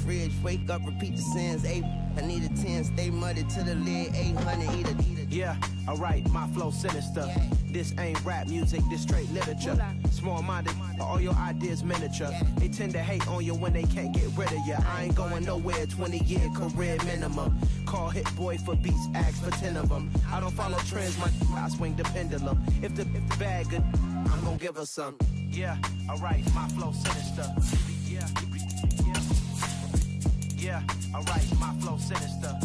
fridge. Wake up, repeat the sins. I need a 10, stay muddy to the lid. 800, eat a. Yeah, alright, my flow sinister. Yeah. This ain't rap music, this straight literature. Small-minded, all your ideas miniature. Yeah. They tend to hate on you when they can't get rid of you. I ain't going nowhere, 20-year career minimum. Call Hit Boy for beats, ask for 10 of them. I don't follow trends, I swing the pendulum. If the bag good, I'm gonna give her some. Yeah, alright, my flow sinister. Yeah, alright, my flow sinister.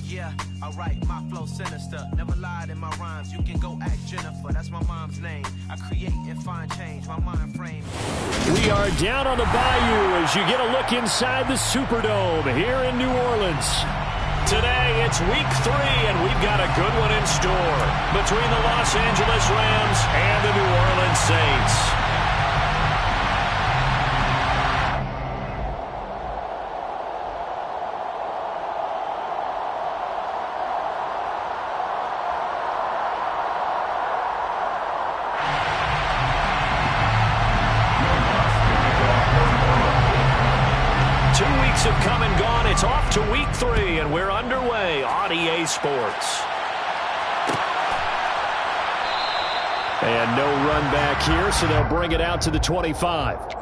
Yeah, alright, my flow sinister. Never lied in my rhymes, you can go ask Jennifer. That's my mom's name. I create and find change, my mind frame. We are down on the Bayou as you get a look inside the Superdome here in New Orleans. Today, it's week 3, and we've got a good one in store between the Los Angeles Rams and the New Orleans Saints. 2 weeks have come and gone. It's off to week 3, and we're underway on EA Sports. And no run back here, so they'll bring it out to the 25.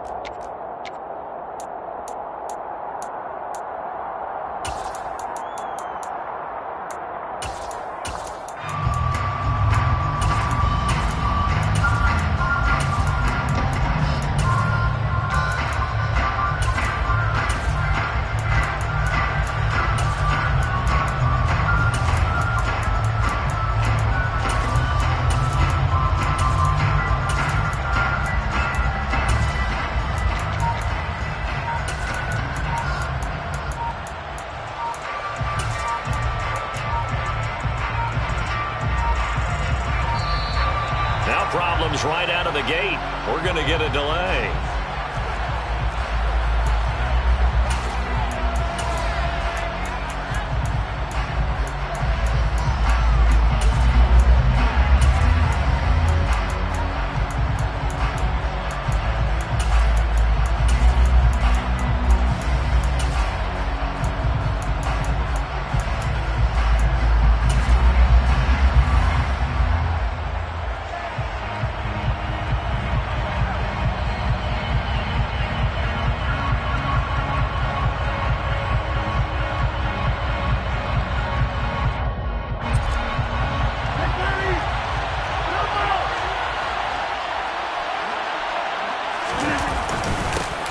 Problems right out of the gate. We're going to get a delay.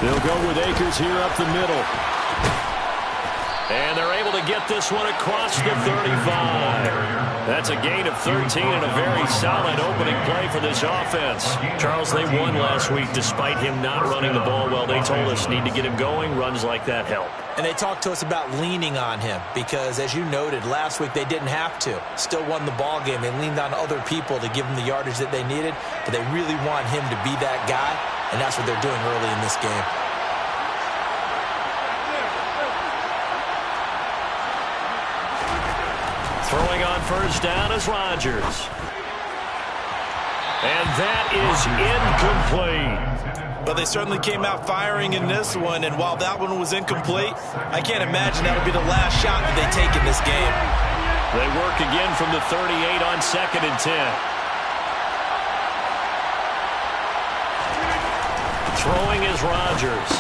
They'll go with Akers here up the middle. And they're able to get this one across the 35. That's a gain of 13 and a very solid opening play for this offense. Charles, they won last week despite him not running the ball well. They told us need to get him going. Runs like that help. And they talked to us about leaning on him because, as you noted, last week they didn't have to. Still won the ball game. They leaned on other people to give them the yardage that they needed, but they really want him to be that guy, and that's what they're doing early in this game. Throwing on first down is Rodgers. And that is incomplete. But they certainly came out firing in this one, and while that one was incomplete, I can't imagine that'll be the last shot that they take in this game. They work again from the 38 on 2nd and 10. Throwing is Rodgers.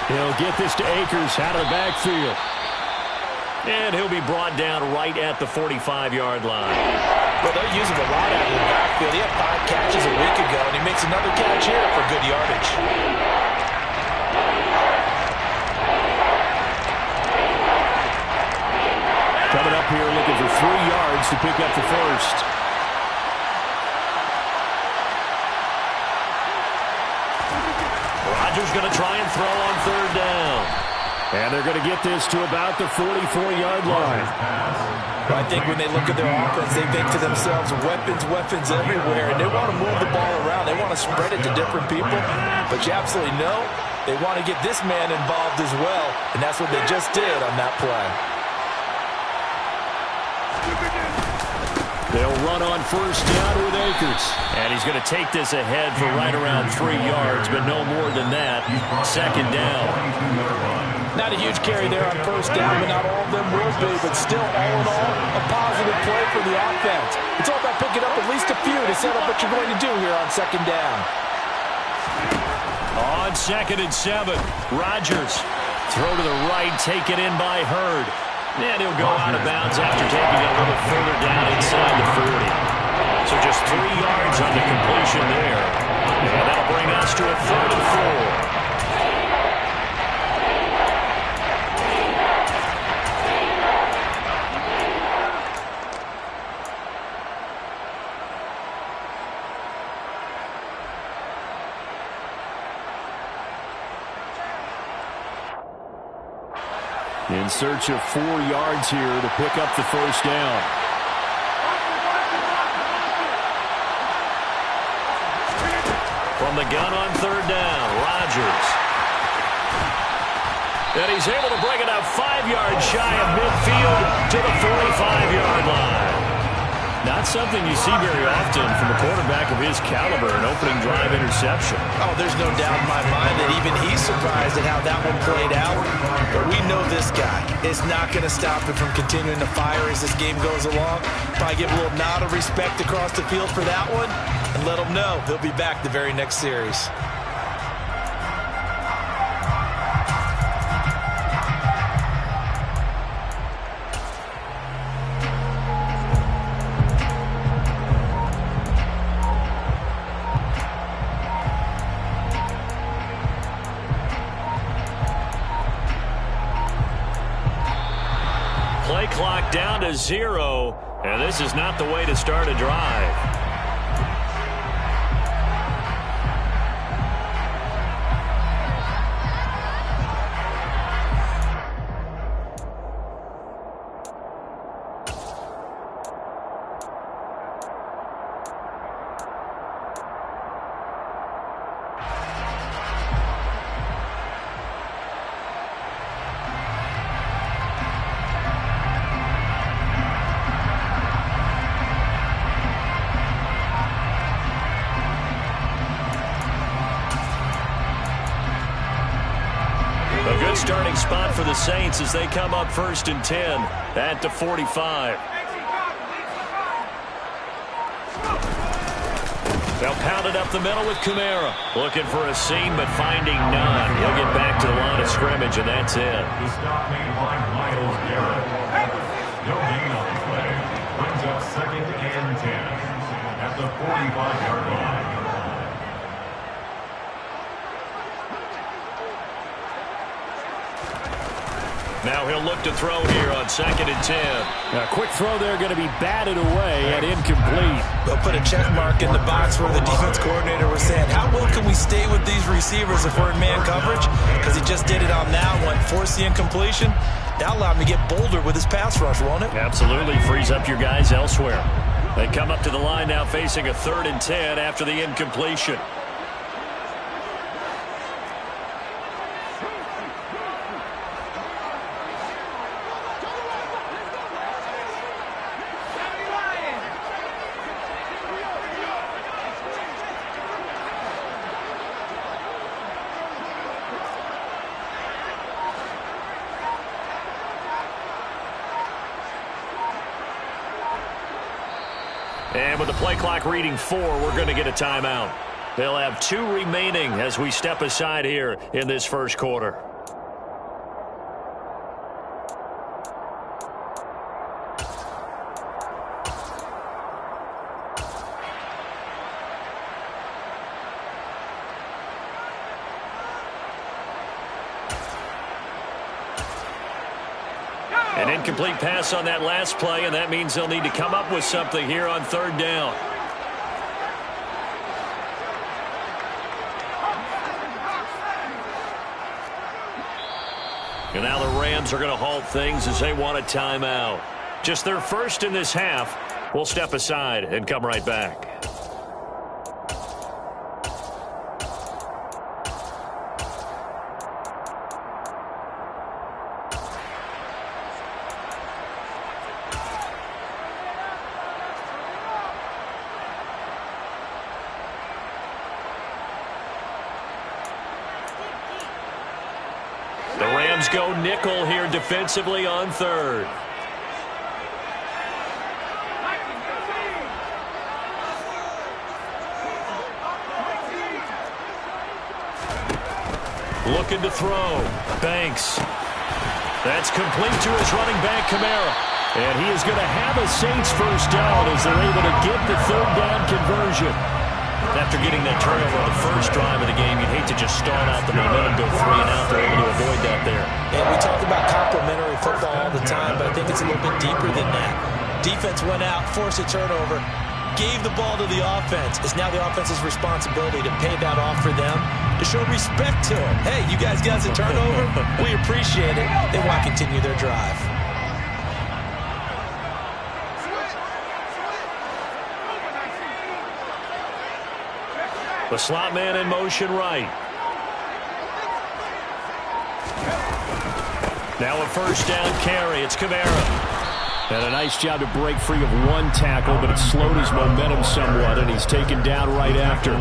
He'll get this to Akers out of the backfield. And he'll be brought down right at the 45-yard line. Well, they're using a lot out of the backfield. He had 5 catches a week ago, and he makes another catch here for good yardage. Coming up here looking for 3 yards to pick up the first. Rodgers going to try and throw on 3rd down. And they're going to get this to about the 44-yard line. I think when they look at their offense, they think to themselves, weapons everywhere, and they want to move the ball around. They want to spread it to different people, but you absolutely know they want to get this man involved as well, and that's what they just did on that play. They'll run on first down with Akers. And he's going to take this ahead for right around 3 yards, but no more than that. Second down. Not a huge carry there on first down, but not all of them will be. But still, all in all, a positive play for the offense. It's all about picking up at least a few to set up what you're going to do here on second down. On 2nd and 7, Rodgers. Throw to the right, taken in by Hurd. And he'll go out of bounds after taking it a little further down inside the 40. So just 3 yards on the completion there. And that'll bring us to a 3rd and 4. In search of 4 yards here to pick up the first down. From the gun on 3rd down, Rodgers. And he's able to bring it up 5 yards shy of midfield to the 45-yard line. Not something you see very often from a quarterback of his caliber, an opening drive interception. Oh, there's no doubt in my mind that even he's surprised at how that one played out. But we know this guy is not going to stop him from continuing to fire as this game goes along. Probably give a little nod of respect across the field for that one and let him know he'll be back the very next series. Play clock down to 0, and this is not the way to start a drive. Starting spot for the Saints as they come up 1st and 10 at the 45. They'll pound it up the middle with Kamara. Looking for a seam, but finding none. He'll get back to the line of scrimmage, and that's it. The stop made by Myles Garrett. No gain on the play. Brings up 2nd and 10 at the 45-yard line. Now he'll look to throw here on 2nd and 10. A quick throw there going to be batted away and incomplete. They'll put a check mark in the box where the defense coordinator was saying, how well can we stay with these receivers if we're in man coverage? Because he just did it on that one, forced the incompletion. That allowed him to get bolder with his pass rush, won't it? Absolutely. Frees up your guys elsewhere. They come up to the line now facing a 3rd and 10 after the incompletion. And with the play clock reading 4, we're going to get a timeout. They'll have 2 remaining as we step aside here in this first quarter. An incomplete pass on that last play, and that means they'll need to come up with something here on 3rd down. And now the Rams are going to halt things as they want a timeout. Just their first in this half. We'll step aside and come right back. Lions go nickel here defensively on third. Looking to throw. Banks. That's complete to his running back, Kamara. And he is going to have a Saints first down as they're able to get the third down conversion. After getting that turnover on the first drive of the game, you'd hate to just start out the momentum, go 3 and out. They're able to avoid that there. And we talk about complementary football all the time, but I think it's a little bit deeper than that. Defense went out, forced a turnover, gave the ball to the offense. It's now the offense's responsibility to pay that off for them, to show respect to them. Hey, you guys got a turnover? We appreciate it. They want to continue their drive. The slot man in motion right. Now a first down carry. It's Kamara. And a nice job to break free of one tackle, but it slowed his momentum somewhat, and he's taken down right after.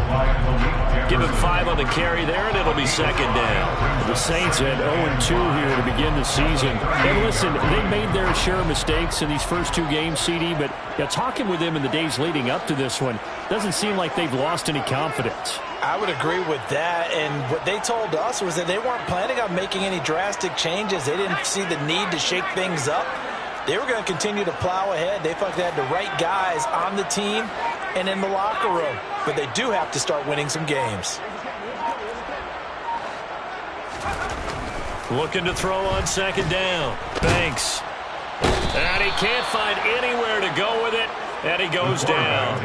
Give him 5 on the carry there, and it'll be second down. The Saints had 0-2 here to begin the season. And listen, they made their share of mistakes in these first 2 games, CD, but talking with them in the days leading up to this one, doesn't seem like they've lost any confidence. I would agree with that, and what they told us was that they weren't planning on making any drastic changes. They didn't see the need to shake things up. They were going to continue to plow ahead. They felt they had the right guys on the team and in the locker room. But they do have to start winning some games. Looking to throw on second down. Banks. And he can't find anywhere to go with it. And he goes down.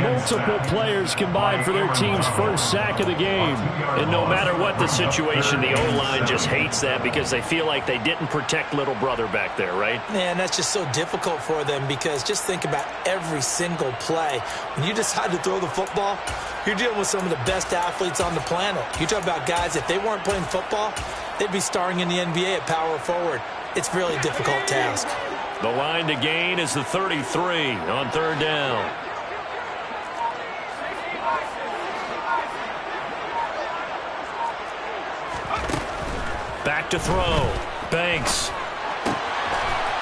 Multiple players combined for their team's first sack of the game. And no matter what the situation, the O-line just hates that because they feel like they didn't protect little brother back there, right? Man, that's just so difficult for them because just think about every single play. When you decide to throw the football, you're dealing with some of the best athletes on the planet. You talk about guys, if they weren't playing football, they'd be starring in the NBA at power forward. It's a really difficult task. The line to gain is the 33 on third down. Back to throw. Banks.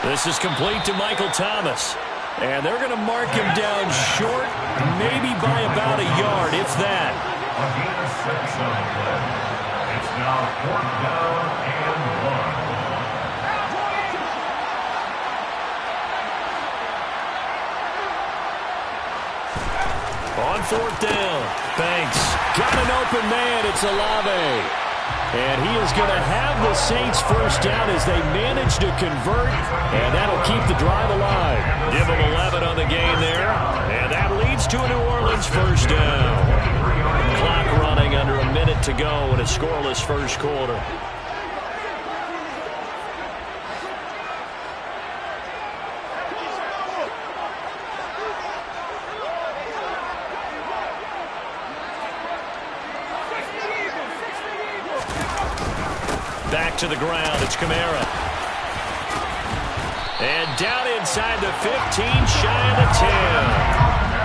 This is complete to Michael Thomas. And they're going to mark him down short, maybe by about a yard, if that. It's now 4th down and 1. On 4th down, Banks got an open man. It's Olave. And he is going to have the Saints first down as they manage to convert. And that'll keep the drive alive. Give them 11 on the gain there. And that leads to a New Orleans first down. Clock running under a minute to go in a scoreless first quarter. Back to the ground, it's Kamara. And down inside the 15, shy of the 10.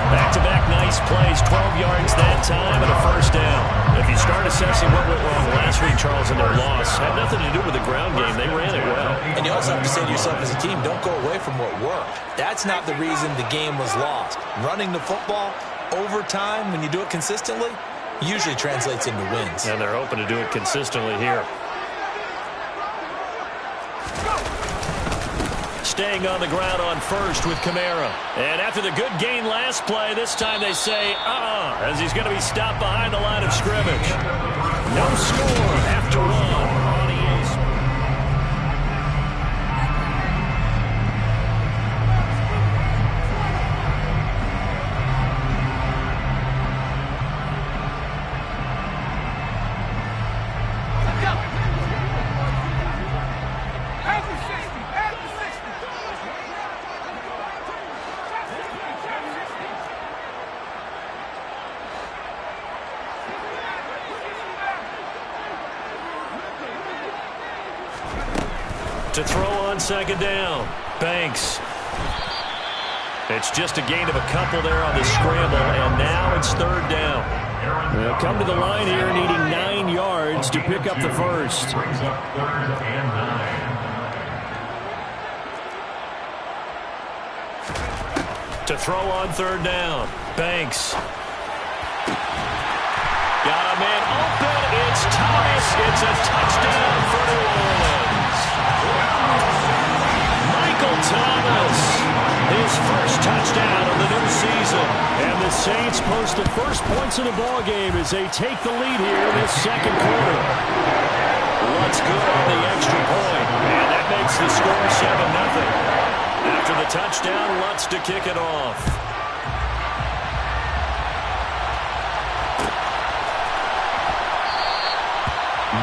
Back-to-back nice plays, 12 yards that time and a first down. If you start assessing what went wrong last week, Charles, in their loss, had nothing to do with the ground game. They ran it well. And you also have to say to yourself as a team, don't go away from what worked. That's not the reason the game was lost. Running the football over time, when you do it consistently, usually translates into wins. And they're hoping to do it consistently here. Staying on the ground on first with Kamara. And after the good gain last play, this time they say, as he's going to be stopped behind the line of scrimmage. No score after 1. To throw on second down. Banks. It's just a gain of a couple there on the scramble, and now it's third down. They'll come to the line here needing 9 yards to pick up the first. Brings up 3rd and 9. To throw on 3rd down. Banks. Got a man open. It's Thomas. It's a touchdown for New Orleans. Michael Thomas. His first touchdown of the new season. And the Saints post the first points of the ball game as they take the lead here in this second quarter. Lutz good on the extra point. And that makes the score 7-0. After the touchdown, Lutz to kick it off.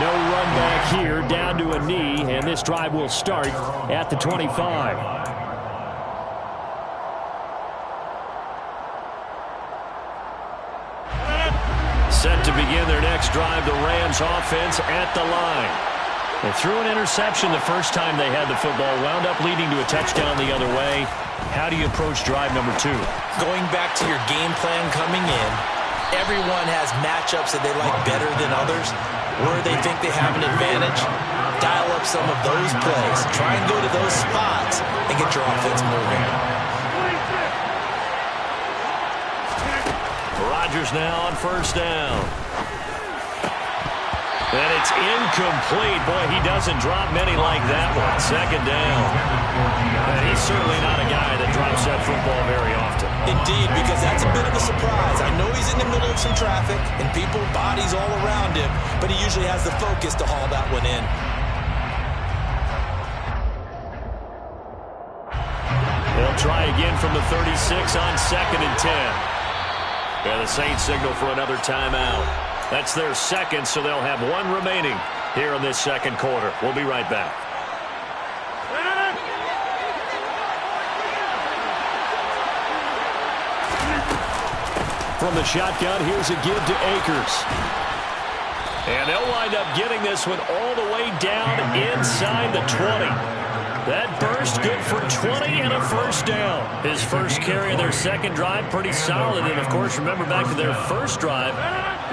No run back here, down to a knee, and this drive will start at the 25. Set to begin their next drive, the Rams offense at the line. They threw an interception the first time they had the football, wound up leading to a touchdown the other way. How do you approach drive number 2? Going back to your game plan coming in, everyone has matchups that they like better than others, where they think they have an advantage. Dial up some of those plays. Try and go to those spots and get your offense moving. Rodgers now on 1st down. And it's incomplete. Boy, he doesn't drop many like that one. 2nd down. And he's certainly not a guy that drops that football very often. Indeed, because that's a bit of a surprise. I know he's in the middle of some traffic and people, bodies all around him, but he usually has the focus to haul that one in. They'll try again from the 36 on 2nd and 10. And the Saints signal for another timeout. That's their second, so they'll have 1 remaining here in this second quarter. We'll be right back. From the shotgun, here's a give to Akers. And they'll wind up getting this one all the way down inside the 20. That burst good for 20 and a 1st down. His first carry of their second drive, pretty solid. And, of course, remember back to their first drive,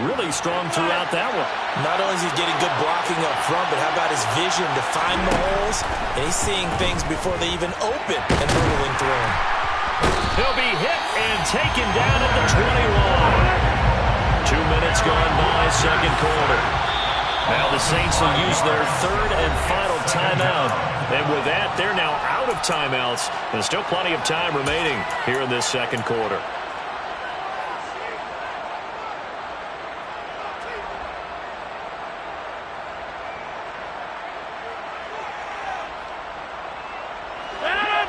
really strong throughout that one. Not only is he getting good blocking up front, but how about his vision to find the holes? And he's seeing things before they even open and hurtling through them. He'll be hit and taken down at the 21. 2 minutes gone by, second quarter. Now the Saints will use their 3rd and final timeout. And with that, they're now out of timeouts. There's still plenty of time remaining here in this second quarter.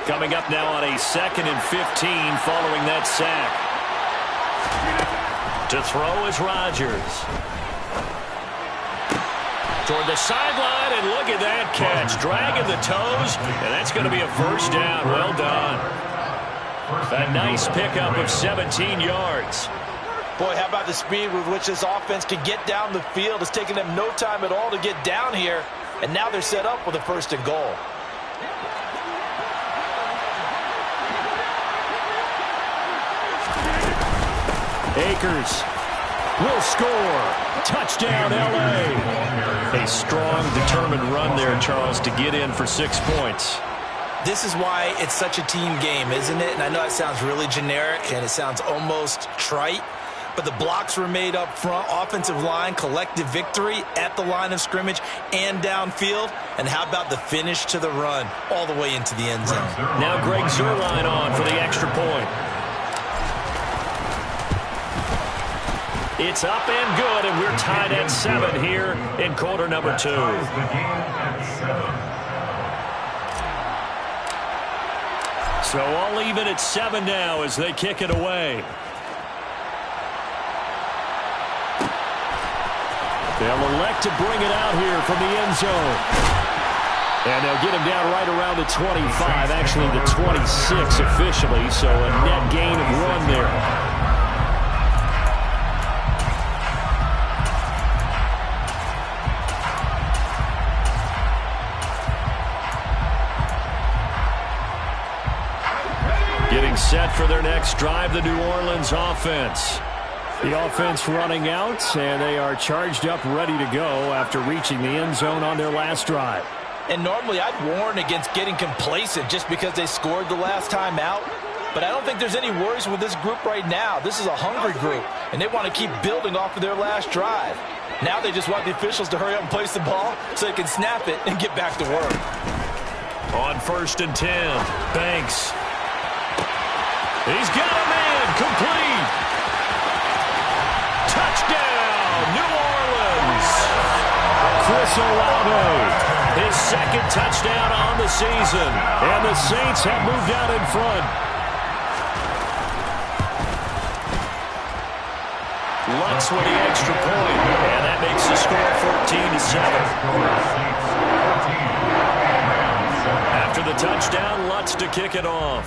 Coming up now on a 2nd and 15 following that sack. To throw is Rodgers. Toward the sideline, and look at that catch. Dragging the toes, and that's going to be a 1st down. Well done. A nice pickup of 17 yards. Boy, how about the speed with which this offense can get down the field? It's taken them no time at all to get down here, and now they're set up with a 1st and goal. Akers will score. Touchdown, L.A. A strong, determined run there, Charles, to get in for 6 points. This is why it's such a team game, isn't it? And I know it sounds really generic and it sounds almost trite, but the blocks were made up front, offensive line, collective victory at the line of scrimmage and downfield. And how about the finish to the run all the way into the end zone? Now Greg Zuerlein on for the extra point. It's up and good, and we're tied at 7 here in quarter number 2. So all even at 7 now as they kick it away. They'll elect to bring it out here from the end zone. And they'll get him down right around the 25, actually the 26 officially, so a net gain of 1 there. Getting set for their next drive, the New Orleans offense. The offense running out, and they are charged up, ready to go after reaching the end zone on their last drive. And normally I'd warn against getting complacent just because they scored the last time out. But I don't think there's any worries with this group right now. This is a hungry group, and they want to keep building off of their last drive. Now they just want the officials to hurry up and place the ball so they can snap it and get back to work. On 1st and 10, Banks. He's got a man, complete. Touchdown, New Orleans. Chris Olave. His second touchdown on the season. And the Saints have moved out in front. Lutz with the extra point. And that makes the score 14-7. After the touchdown, Lutz to kick it off.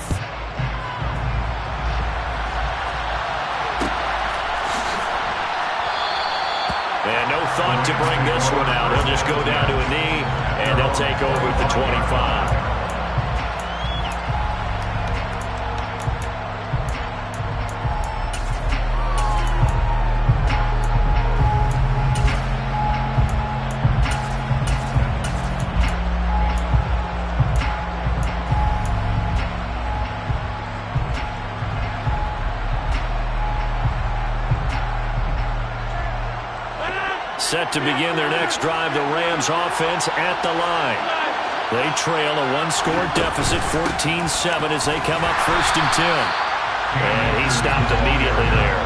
And no thought to bring this one out. He'll just go down to a knee, and they'll take over at the 25. Set to begin their next drive, the Rams offense at the line. They trail a one-score deficit, 14-7, as they come up 1st and 10. And he stopped immediately there.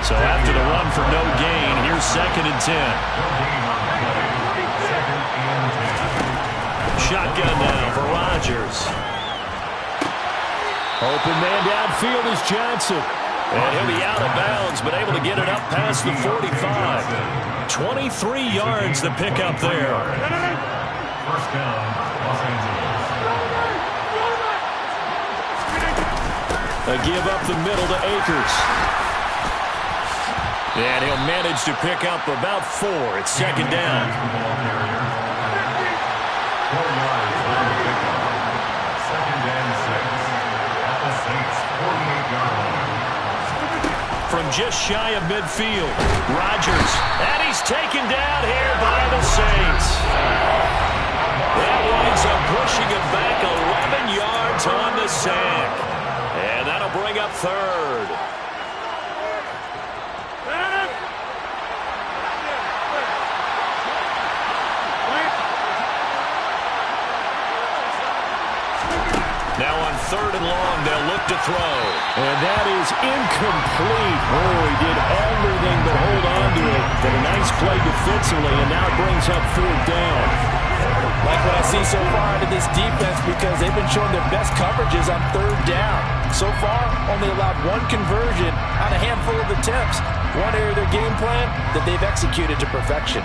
So after the run for no gain, here's 2nd and 10. Shotgun now for Rodgers. Open man downfield is Johnson. And he'll be out of bounds, but able to get it up past the 45. 23 yards the pickup there. 1st down, Los Angeles. A give up the middle to Akers. And he'll manage to pick up about 4. It's 2nd down. 4 yards on the pickup. 2nd and 6 at the Saints' 48-yard line. From just shy of midfield, Rodgers, and he's taken down here by the Saints. That winds up pushing him back 11 yards on the sack. And that'll bring up 3rd. Now on 3rd and long, they'll look to throw. And that is incomplete. Oh, he did everything but hold on to it. But a nice play defensively, and now it brings up 4th down. Like what I see so far out of this defense, because they've been showing their best coverages on 3rd down. So far, only allowed 1 conversion on a handful of attempts. One area of their game plan that they've executed to perfection.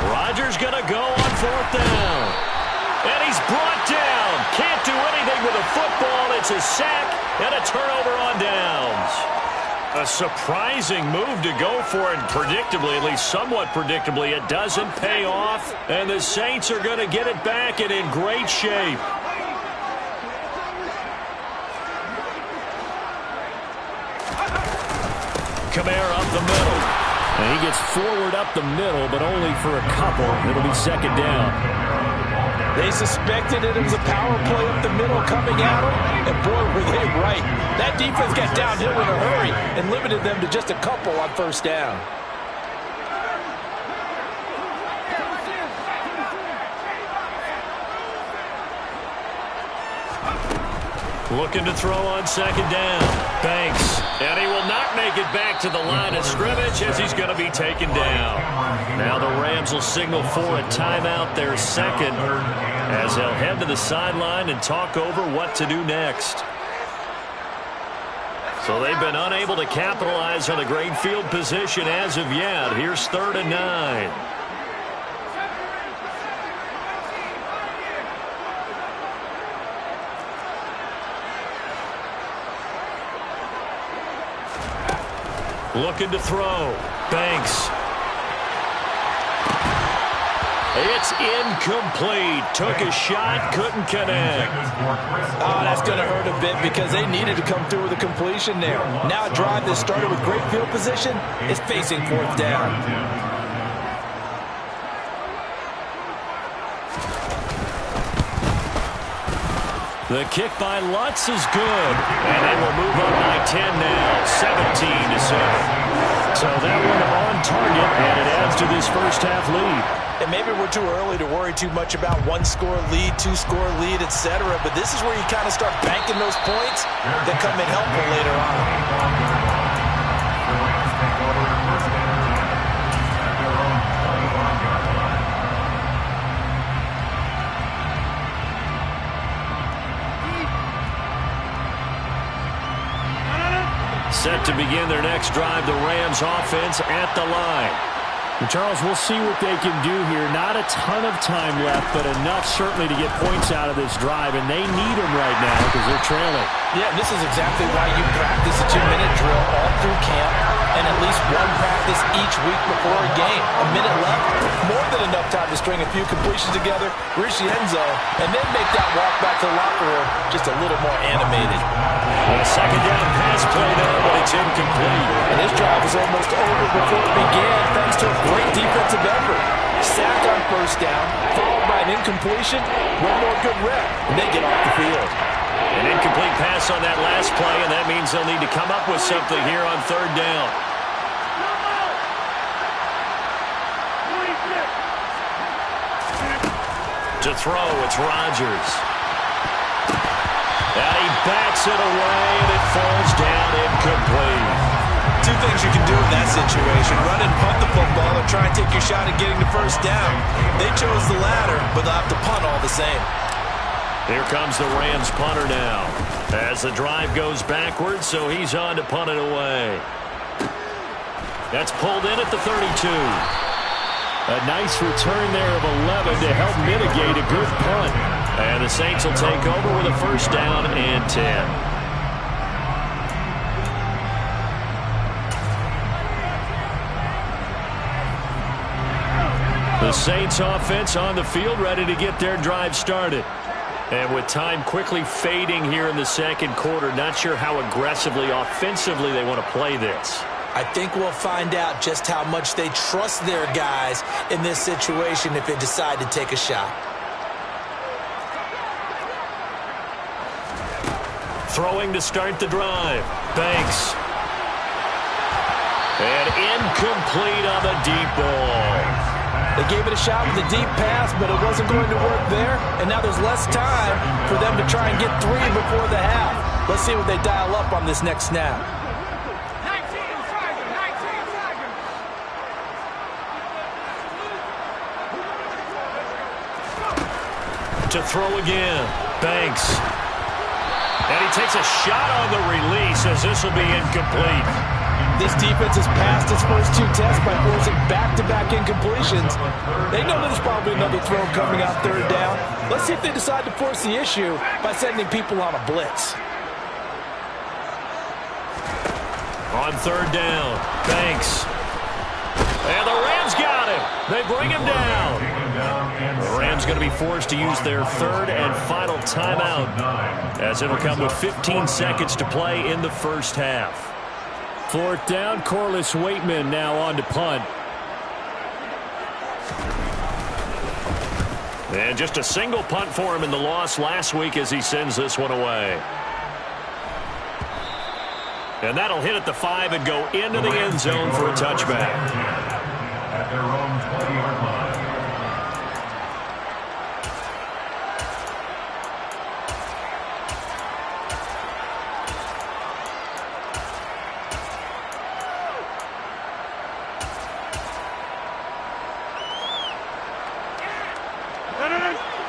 Rodgers going to go on 4th down. And he's brought down. Can't do anything with a football. It's a sack and a turnover on downs. A surprising move to go for it. Predictably, at least somewhat predictably, it doesn't pay off. And the Saints are going to get it back and in great shape. Kamara up the middle. And he gets forward up the middle, but only for a couple. It'll be 2nd down. They suspected it was a power play up the middle coming at them, and boy, were they right. That defense got downhill in a hurry and limited them to just a couple on 1st down. Looking to throw on 2nd down. Banks. And he will not make it back to the line of scrimmage as he's going to be taken down. Now the Rams will signal for a timeout, their 2nd, as they'll head to the sideline and talk over what to do next. So they've been unable to capitalize on a great field position as of yet. Here's 3rd and 9. Looking to throw. Banks. It's incomplete. Took a shot, couldn't connect. Oh, that's going to hurt a bit because they needed to come through with a completion there. Now a drive that started with great field position is facing fourth down. The kick by Lutz is good. And they will move up by 10 now, 17-7. So that one on target, and it adds to this first half lead. And maybe we're too early to worry too much about one-score lead, two-score lead, etc. But this is where you kind of start banking those points that come in helpful later on. Set to begin their next drive, the Rams offense at the line. And Charles, we'll see what they can do here. Not a ton of time left, but enough certainly to get points out of this drive, and they need them right now because they're trailing. Yeah, this is exactly why you practice a 2-minute drill all through camp and at least one practice each week before a game. A minute left, more than enough time to string a few completions together, reach the end zone, and then make that walk back to the locker room just a little more animated. A second down pass play there, but it's incomplete. And this drive was almost over before it began thanks to a great defensive effort. Sack on first down, followed by an incompletion, one more good rep, and they get off the field. An incomplete pass on that last play, and that means they'll need to come up with something here on third down. To throw, it's Rodgers. And he bats it away, and it falls down incomplete. Two things you can do in that situation. Run and punt the football or try and take your shot at getting the first down. They chose the latter, but they'll have to punt all the same. Here comes the Rams punter now. As the drive goes backwards, so he's on to punt it away. That's pulled in at the 32. A nice return there of 11 to help mitigate a good punt. And the Saints will take over with a first down and 10. The Saints offense on the field ready to get their drive started. And with time quickly fading here in the second quarter, not sure how aggressively, offensively they want to play this. I think we'll find out just how much they trust their guys in this situation if they decide to take a shot. Throwing to start the drive. Banks. And incomplete on the deep ball. They gave it a shot with a deep pass, but it wasn't going to work there. And now there's less time for them to try and get three before the half. Let's see what they dial up on this next snap. To throw again. Banks. And he takes a shot on the release as this will be incomplete. This defense has passed its first two tests by forcing back-to-back incompletions. They know there's probably another throw coming out third down. Let's see if they decide to force the issue by sending people on a blitz. On third down, Banks. And the Rams got him. They bring him down. The Rams going to be forced to use their third and final timeout, as it'll come with 15 seconds to play in the first half. Fourth down, Corliss Waitman now on to punt. And just a single punt for him in the loss last week as he sends this one away. And that'll hit at the 5 and go into the end zone for a touchback. At their own 20-yard line.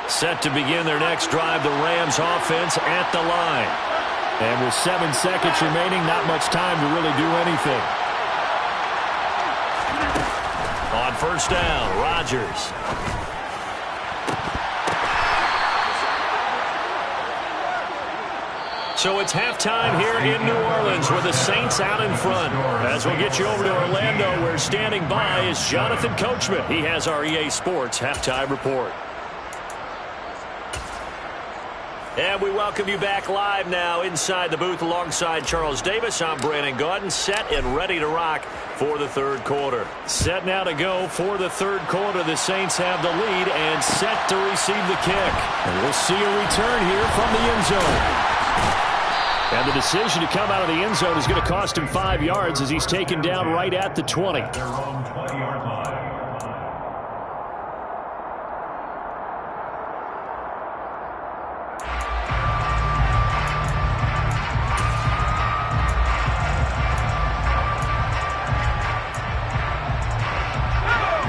Set to begin their next drive, the Rams offense at the line. And with 7 seconds remaining, not much time to really do anything. On first down, Rodgers. So it's halftime here in New Orleans with the Saints out in front. As we'll get you over to Orlando, where standing by is Jonathan Coachman. He has our EA Sports halftime report. And we welcome you back live now inside the booth alongside Charles Davis. I'm Brandon Gaudin, set and ready to rock for the third quarter. Set now to go for the third quarter. The Saints have the lead and set to receive the kick. And we'll see a return here from the end zone. And the decision to come out of the end zone is going to cost him 5 yards as he's taken down right at the 20. Their own 20-yard line.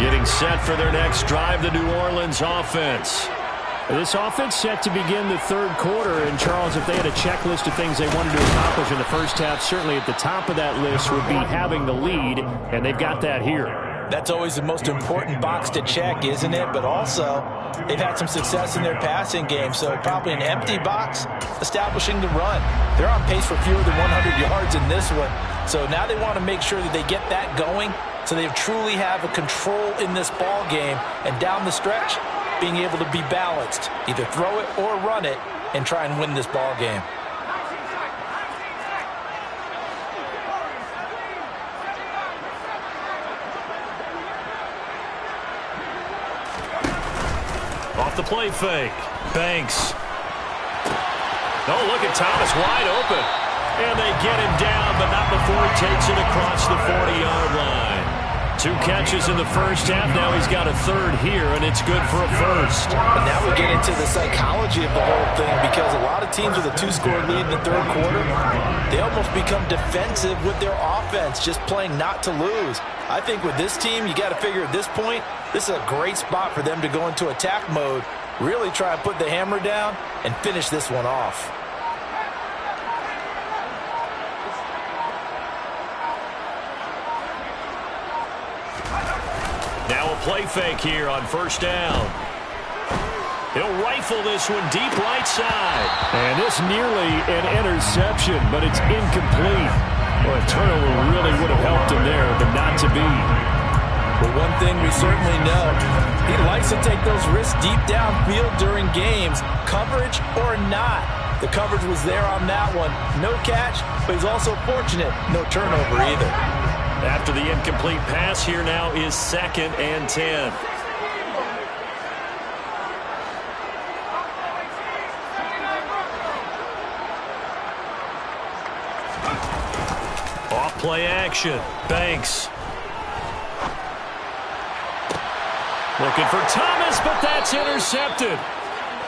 Getting set for their next drive, the New Orleans offense. This offense set to begin the third quarter. And, Charles, if they had a checklist of things they wanted to accomplish in the first half, certainly at the top of that list would be having the lead, and they've got that here. That's always the most important box to check, isn't it? But also, they've had some success in their passing game, so probably an empty box establishing the run. They're on pace for fewer than 100 yards in this one, so now they want to make sure that they get that going so they truly have a control in this ball game, and down the stretch, being able to be balanced, either throw it or run it, and try and win this ball game. Off the play fake. Banks. Oh, look at Thomas wide open. And they get him down, but not before he takes it across the 40-yard line. 2 catches in the first half. Now he's got a third here, and it's good for a first. And now we get into the psychology of the whole thing, because a lot of teams with a 2-score lead in the third quarter, they almost become defensive with their offense, just playing not to lose. I think with this team, you got to figure at this point, this is a great spot for them to go into attack mode, really try and put the hammer down and finish this one off. Now a play fake here on first down. He'll rifle this one deep right side. And this nearly an interception, but it's incomplete. Well, a turnover really would have helped him there, but not to be. But one thing we certainly know, he likes to take those risks deep downfield during games, coverage or not. The coverage was there on that one. No catch, but he's also fortunate. No turnover either. After the incomplete pass, here now is 2nd and 10. Off play action. Banks. Looking for Thomas, but that's intercepted.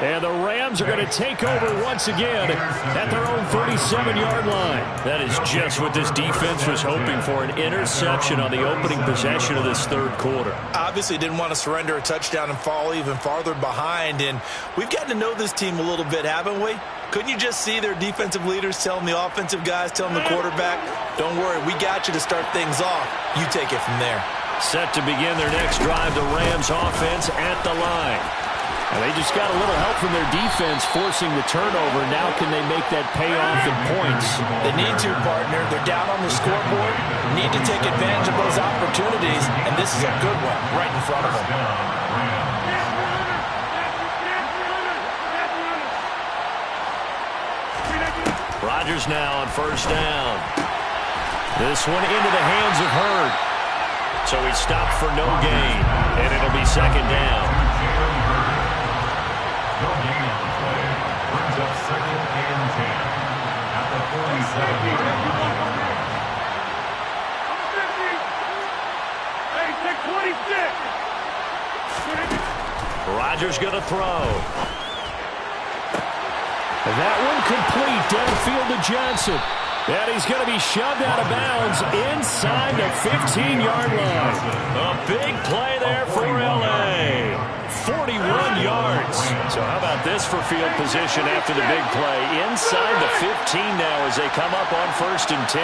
And the Rams are going to take over once again at their own 37-yard line. That is just what this defense was hoping for, an interception on the opening possession of this third quarter. Obviously didn't want to surrender a touchdown and fall even farther behind. And we've gotten to know this team a little bit, haven't we? Couldn't you just see their defensive leaders telling the offensive guys, telling the quarterback, don't worry, we got you to start things off. You take it from there. Set to begin their next drive, the Rams offense at the line. And they just got a little help from their defense forcing the turnover. Now can they make that pay off in points? They need to, partner. They're down on the scoreboard. Need to take advantage of those opportunities. And this is a good one right in front of them. Rodgers now on first down. This one into the hands of Hurd. So he stopped for no gain. And it'll be 2nd down. No gain on the play. Brings up 2nd and 10 at the 47-yard line. Rodgers going to throw. And that one complete downfield to Johnson. And he's going to be shoved out of bounds inside the 15-yard line. A big play there for L.A. 41 yards. So how about this for field position after the big play? Inside the 15 now as they come up on 1st and 10.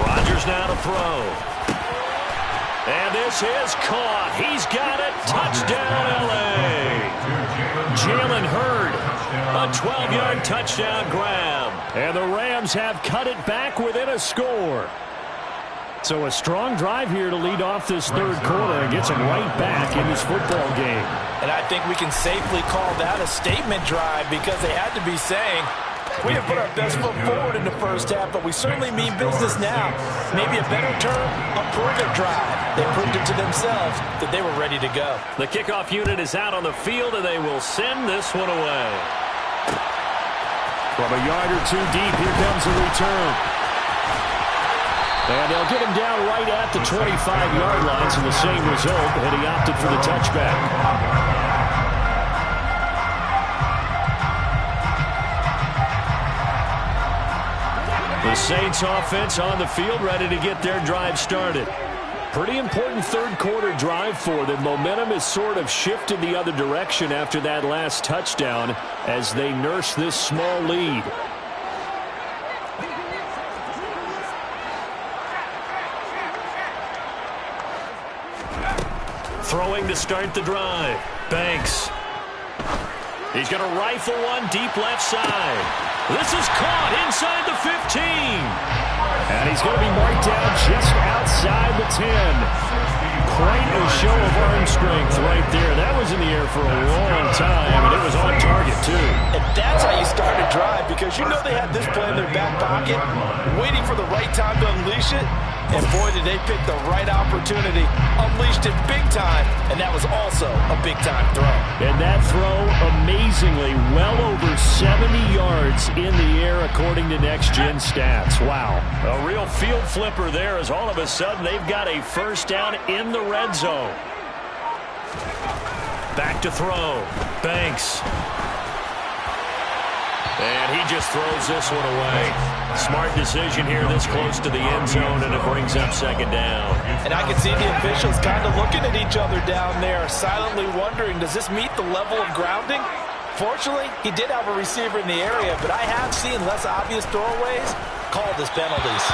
Rodgers now to throw. And this is caught. He's got it. Touchdown, L.A. Jalen Hurd A 12-yard touchdown grab. And the Rams have cut it back within a score. So a strong drive here to lead off this third quarter and gets them right back in this football game. And I think we can safely call that a statement drive because they had to be saying, we have put our best foot forward in the first half, but we certainly mean business now. Maybe a better term, a prove-it drive. They proved it to themselves that they were ready to go. The kickoff unit is out on the field, and they will send this one away. From a yard or two deep, here comes the return. And they'll get him down right at the 25-yard line, so the same result, and he opted for the touchback. The Saints offense on the field, ready to get their drive started. Pretty important third quarter drive for them. Momentum has sort of shifted the other direction after that last touchdown as they nurse this small lead. Throwing to start the drive. Banks. He's going to rifle one deep left side. This is caught inside the 15. And he's going to be marked down just outside the 10. Quite a show of arm strength right there. That was in the air for a long time, and it was on target, too. And that's how you start a drive, because you know they had this play in their back pocket, waiting for the right time to unleash it. And boy, did they pick the right opportunity. Unleashed it big time, and that was also a big-time throw. And that throw, amazingly, well over 70 yards in the air, according to Next Gen Stats. Wow. A real field flipper there, as all of a sudden they've got a first down in the red zone. Back to throw. Banks. And he just throws this one away. Smart decision here this close to the end zone, and it brings up second down. And I can see the officials kind of looking at each other down there, silently wondering, does this meet the level of grounding? Fortunately, he did have a receiver in the area, but I have seen less obvious throwaways called as penalties.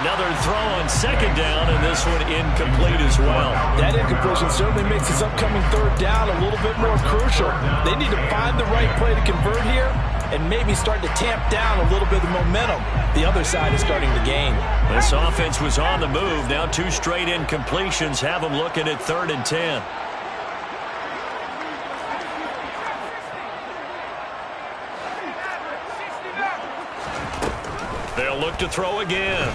Another throw on second down, and this one incomplete as well. That incompletion certainly makes this upcoming third down a little bit more crucial. They need to find the right play to convert here and maybe start to tamp down a little bit of the momentum the other side is starting to gain. This offense was on the move. Now two straight incompletions have them looking at 3rd and 10. They'll look to throw again.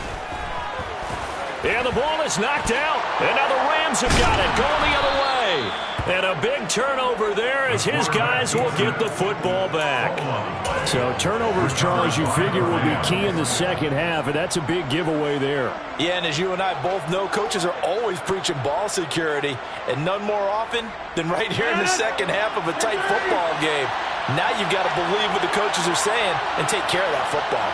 And the ball is knocked out. And now the Rams have got it going the other way. And a big turnover there as his guys will get the football back. So turnovers, Charles, you figure will be key in the second half, and that's a big giveaway there. Yeah, and as you and I both know, coaches are always preaching ball security, and none more often than right here in the second half of a tight football game. Now you've got to believe what the coaches are saying and take care of that football.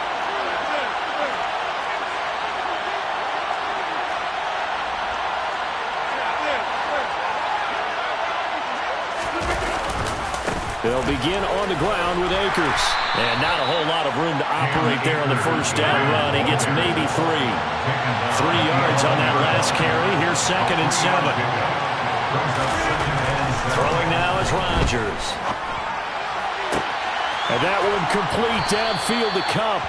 They'll begin on the ground with Akers. And not a whole lot of room to operate there on the first down run. He gets maybe 3. 3 yards on that last carry. Here's 2nd and 7. Throwing now is Rodgers. And that one complete downfield to Kupp.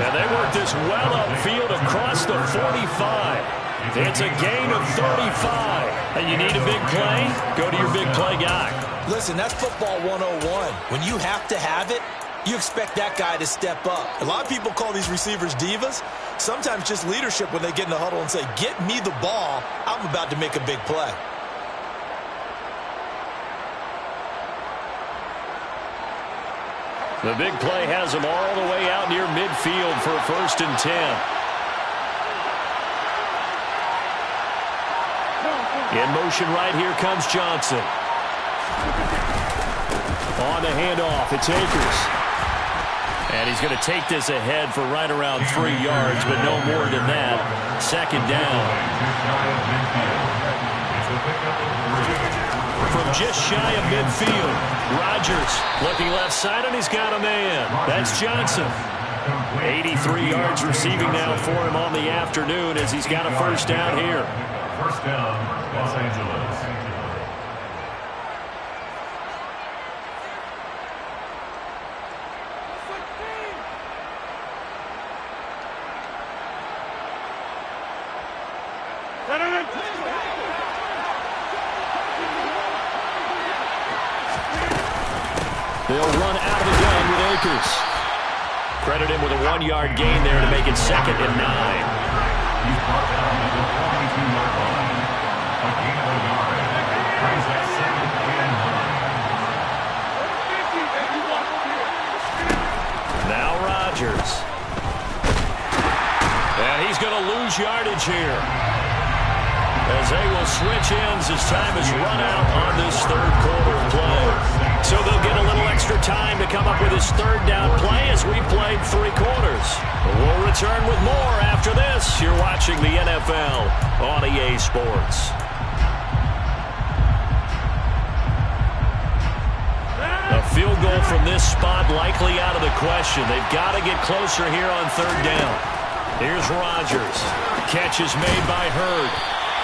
And they work this well upfield across the 45. It's a gain of 35. And you need a big play? Go to your big play guy. Listen, that's football 101. When you have to have it, you expect that guy to step up. A lot of people call these receivers divas. Sometimes just leadership when they get in the huddle and say, get me the ball. I'm about to make a big play. The big play has them all the way out near midfield for a 1st and 10. In motion right here comes Johnson. On the handoff, it's Akers. And he's going to take this ahead for right around 3 yards, but no more than that. 2nd down. From just shy of midfield, Rodgers looking left side, and he's got a man. That's Johnson. 83 yards receiving now for him on the afternoon as he's got a first down here. First down, Los Angeles. They'll run out of the gun with Akers. Credit him with a 1-yard gain there to make it 2nd and 9. He's brought down at the 42-yard line. A gain of a yard. Brings up 2nd and 9. Now Rodgers. And he's going to lose yardage here, as they will switch ends as time is run out on this 3rd quarter of play. So they'll get a little extra time to come up with his 3rd down play as we played 3 quarters. We'll return with more after this. You're watching the NFL on EA Sports. A field goal from this spot likely out of the question. They've got to get closer here on 3rd down. Here's Rodgers. Catch is made by Hurd.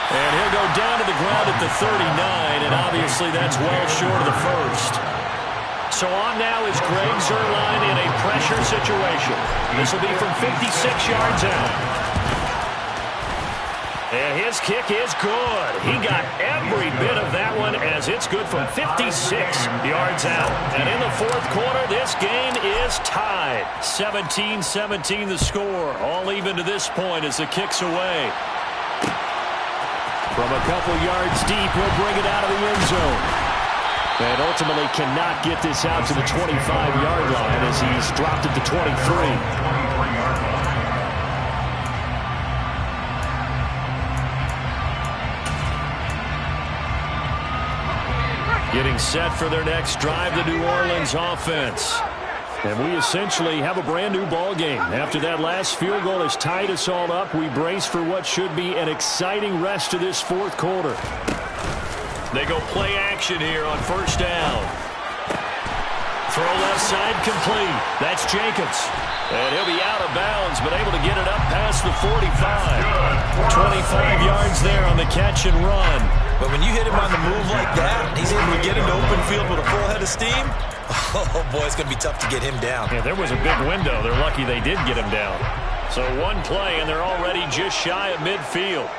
And he'll go down to the ground at the 39, and obviously that's well short of the 1st. So on now is Greg Zuerlein in a pressure situation. This will be from 56 yards out. And his kick is good. He got every bit of that one, as it's good from 56 yards out. And in the 4th quarter, this game is tied. 17-17 the score. All even to this point as the kick's away. From a couple yards deep, he'll bring it out of the end zone. And ultimately cannot get this out to the 25-yard line as he's dropped at the 23. Getting set for their next drive, the New Orleans offense. And we essentially have a brand-new ball game. After that last field goal has tied us all up, we brace for what should be an exciting rest of this 4th quarter. They go play action here on 1st down. Throw left side complete. That's Jacobs. And he'll be out of bounds, but able to get it up past the 45. 25 yards there on the catch and run. But when you hit him on the move like that, he's able to get into open field with a full head of steam. Oh, boy, it's going to be tough to get him down. Yeah, there was a big window. They're lucky they did get him down. So 1 play, and they're already just shy of midfield.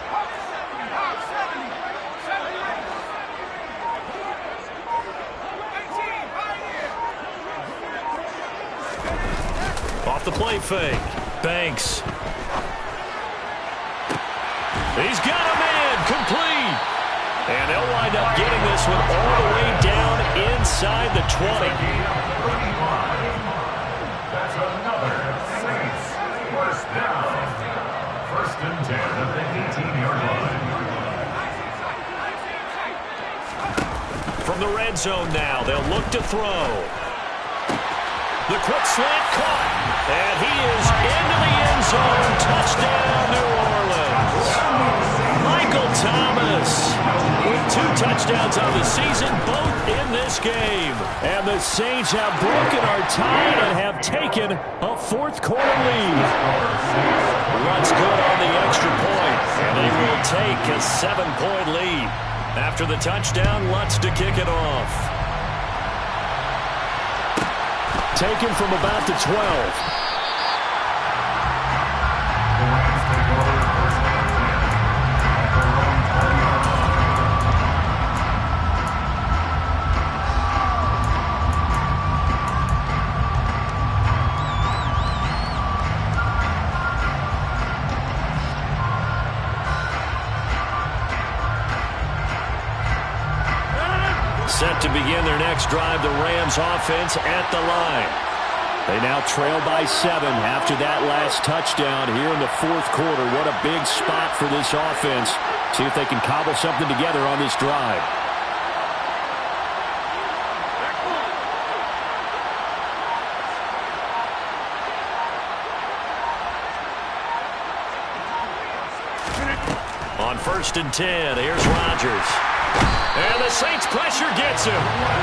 Off the play fake. Banks. He's got a man. Complete. And they'll wind up getting this one all the way down inside the 20. That's another Saints 1st down. 1st and 10 at the 18-yard line. From the red zone now, they'll look to throw. The quick slant caught. And he is into the end zone. Touchdown, New Orleans. Michael Thomas with 2 touchdowns on the season, both in this game. And the Saints have broken our tie and have taken a 4th quarter lead. Lutz good on the extra point, and they will take a 7-point lead. After the touchdown, Lutz to kick it off. Taken from about the 12. Set to begin their next drive, the Rams offense at the line. They now trail by 7 after that last touchdown here in the 4th quarter. What a big spot for this offense. See if they can cobble something together on this drive. On 1st and 10, here's Rodgers. And the Saints pressure gets him.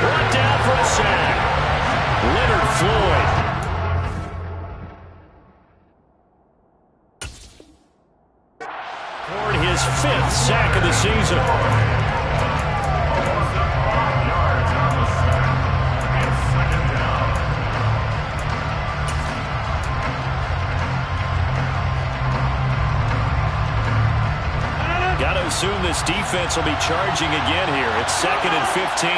Brought down for a sack. Leonard Floyd. For his 5th sack of the season. Got to I assume this defense will be charging again here. It's 2nd and 15.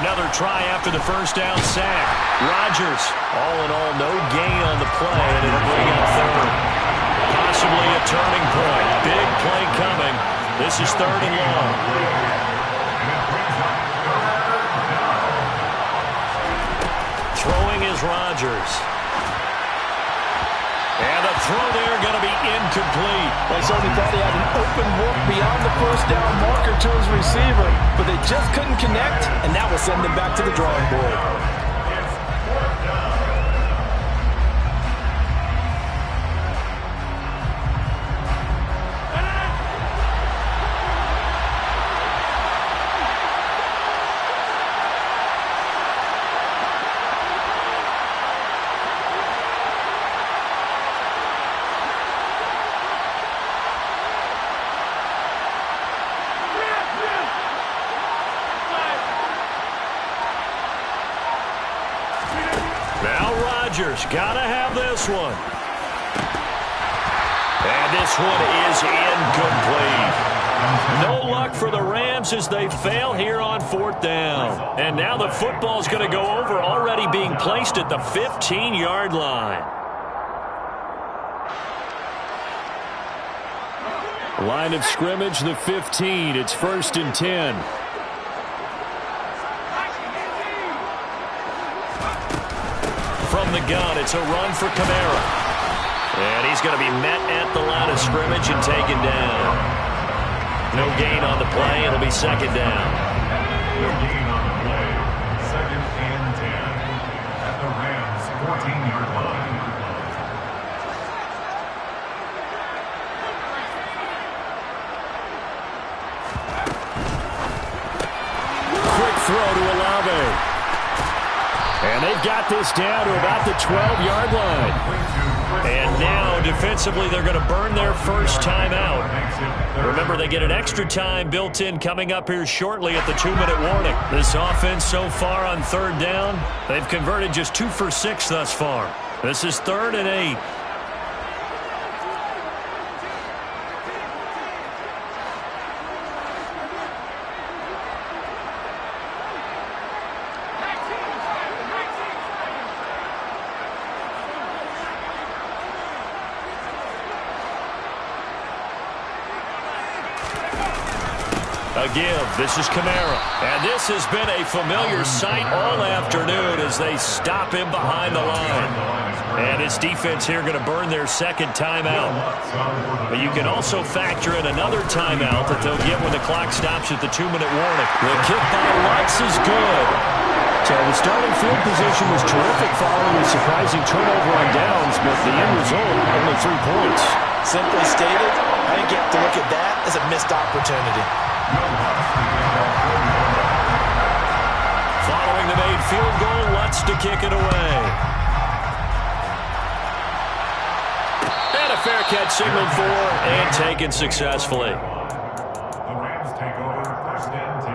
Another try after the first down sack. Rodgers, all in all, no gain on the play, and it'll bring up 3rd. Possibly a turning point. Big play coming. This is 3rd and long. Throwing is Rodgers. And the throw there going to be incomplete. They certainly thought he had an open look beyond the first down marker to his receiver, but they just couldn't connect, and that will send them back to the drawing board. Gotta have this one. And this one is incomplete. No luck for the Rams as they fail here on 4th down. And now the football's going to go over, already being placed at the 15-yard line. Line of scrimmage, the 15. It's 1st and 10. From the gun, it's a run for Kamara. And he's going to be met at the line of scrimmage and taken down. No gain on the play. It'll be 2nd down. No gain on the play. 2nd and 10 at the Rams' 14-yard line. Quick throw to Olave. And they've got this down to about the 12-yard line. And now, defensively, they're going to burn their first timeout. Remember, they get an extra time built in coming up here shortly at the 2-minute warning. This offense so far on 3rd down, they've converted just 2 for 6 thus far. This is 3rd and 8. A give. This is Kamara. And this has been a familiar sight all afternoon as they stop him behind the line. And his defense here going to burn their 2nd timeout. But you can also factor in another timeout that they'll get when the clock stops at the 2-minute warning. The kick by Lutz is good. So the starting field position was terrific following a surprising turnover on downs, but the end result, only 3 points. Simply stated, I think you have to look at that as a missed opportunity. Following the made field goal, Lutz to kick it away. And a fair catch signaled for and taken successfully. The Rams take over 1st and 10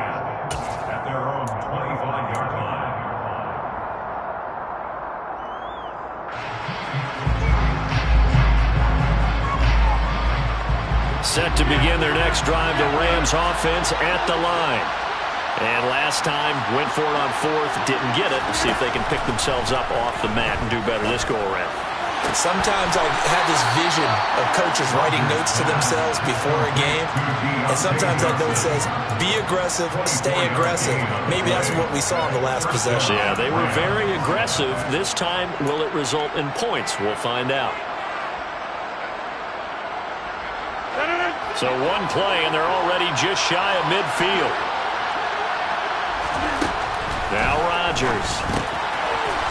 at their own 25-yard line. Set to begin their next drive, the Rams offense at the line. And last time, went for it on 4th, didn't get it. We'll see if they can pick themselves up off the mat and do better this go-around. Sometimes I have this vision of coaches writing notes to themselves before a game, and sometimes that note says, be aggressive, stay aggressive. Maybe that's what we saw in the last possession. Yeah, they were very aggressive. This time, will it result in points? We'll find out. So one play, and they're already just shy of midfield. Now Rodgers.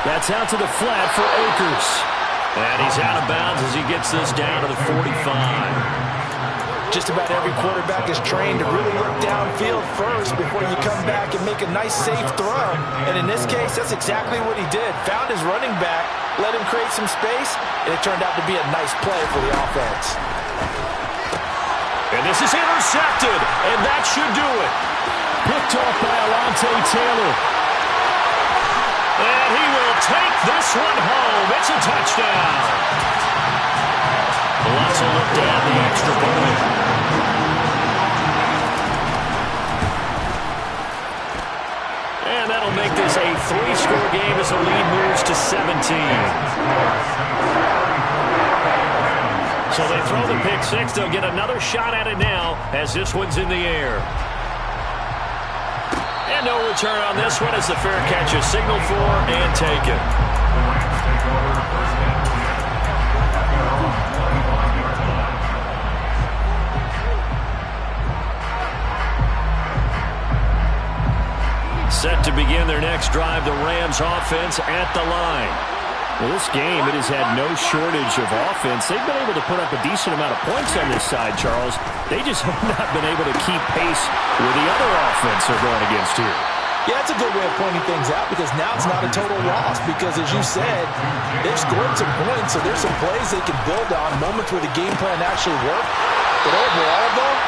That's out to the flat for Akers. And he's out of bounds as he gets this down to the 45. Just about every quarterback is trained to really look downfield first before you come back and make a nice, safe throw. And in this case, that's exactly what he did. Found his running back, let him create some space, and it turned out to be a nice play for the offense. And this is intercepted, and that should do it. Picked off by Alontae Taylor. And he will take this one home. It's a touchdown. Lots of look down the extra point. And that'll make this a 3-score game as the lead moves to 17. So they throw the pick six. They'll get another shot at it now as this one's in the air. And no return on this one as the fair catch is signaled for and taken. Set to begin their next drive, the Rams offense at the line. Well, this game, it has had no shortage of offense. They've been able to put up a decent amount of points on this side, Charles. They just have not been able to keep pace with the other offense they're going against here. Yeah, it's a good way of pointing things out because now it's not a total loss because, as you said, they've scored some points, so there's some plays they can build on, moments where the game plan actually worked. But overall, though,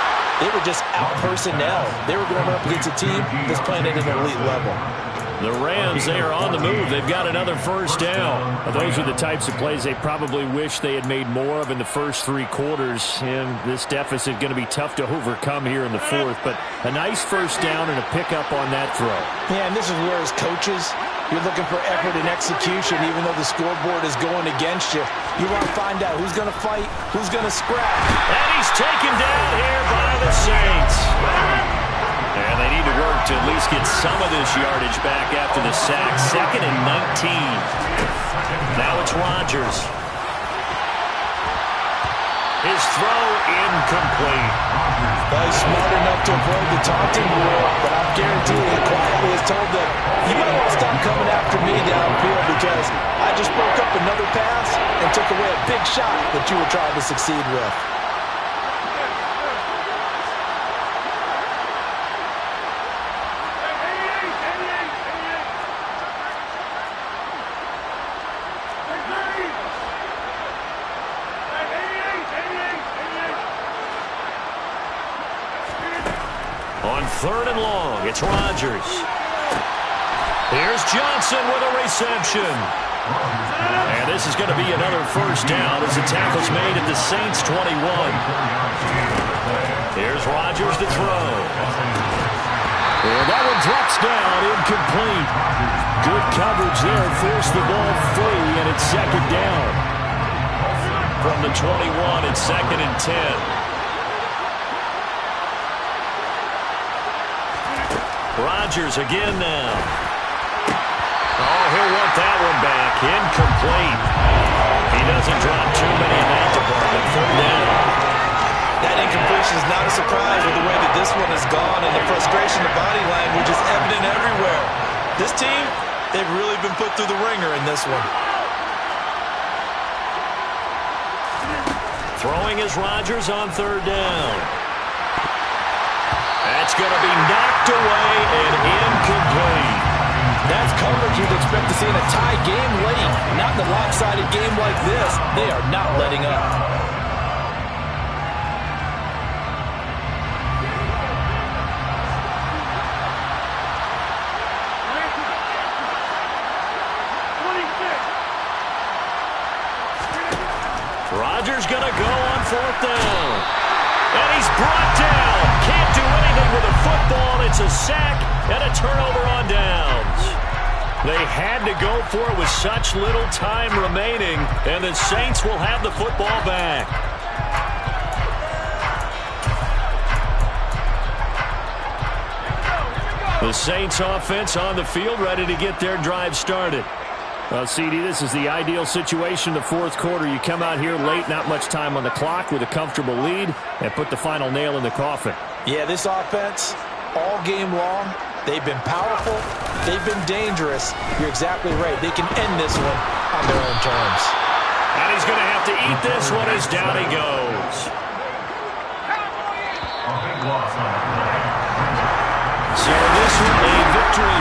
they were just out-personnel. They were going up against a team that's playing at an elite level. The Rams, they are on the move. They've got another first down. Those are the types of plays they probably wish they had made more of in the first 3 quarters. And this deficit going to be tough to overcome here in the fourth. But a nice first down and a pickup on that throw. Yeah, and this is where as coaches, you're looking for effort and execution even though the scoreboard is going against you. You want to find out who's going to fight, who's going to scrap. And he's taken down here by the Saints. And they need to work to at least get some of this yardage back after the sack. 2nd and 19. Now it's Rodgers. His throw incomplete. Well, he's smart enough to avoid the taunting rule, but I'm guaranteeing he quietly has told them, you might want to stop coming after me downfield because I just broke up another pass and took away a big shot that you were trying to succeed with. On 3rd and long, it's Rodgers. Here's Johnson with a reception. And this is going to be another first down as the tackle's made at the Saints' 21. Here's Rodgers to throw. And that one drops down, incomplete. Good coverage there, forced the ball free, and it's 2nd down. From the 21, it's 2nd and 10. Rodgers again now. Oh, he'll want that one back. Incomplete. He doesn't drop too many in that department. 3rd down. That incompletion is not a surprise with the way that this one has gone, and the frustration, the body language is evident everywhere. This team, they've really been put through the ringer in this one. Throwing is Rodgers on 3rd down. That's going to be knocked away and incomplete. That's coverage you'd expect to see in a tie game late. Not in a lopsided game like this. They are not letting up. Rodgers going to go on 4th down. And he's brought down. Can't do anything with a football. It's a sack and a turnover on downs. They had to go for it with such little time remaining, and the Saints will have the football back. The Saints offense on the field, ready to get their drive started. Well, CD, this is the ideal situation in the 4th quarter. You come out here late, not much time on the clock with a comfortable lead, and put the final nail in the coffin. Yeah, this offense, all game long, they've been powerful, they've been dangerous. You're exactly right. They can end this one on their own terms. And he's going to have to eat this one as down he goes. So this one, a victory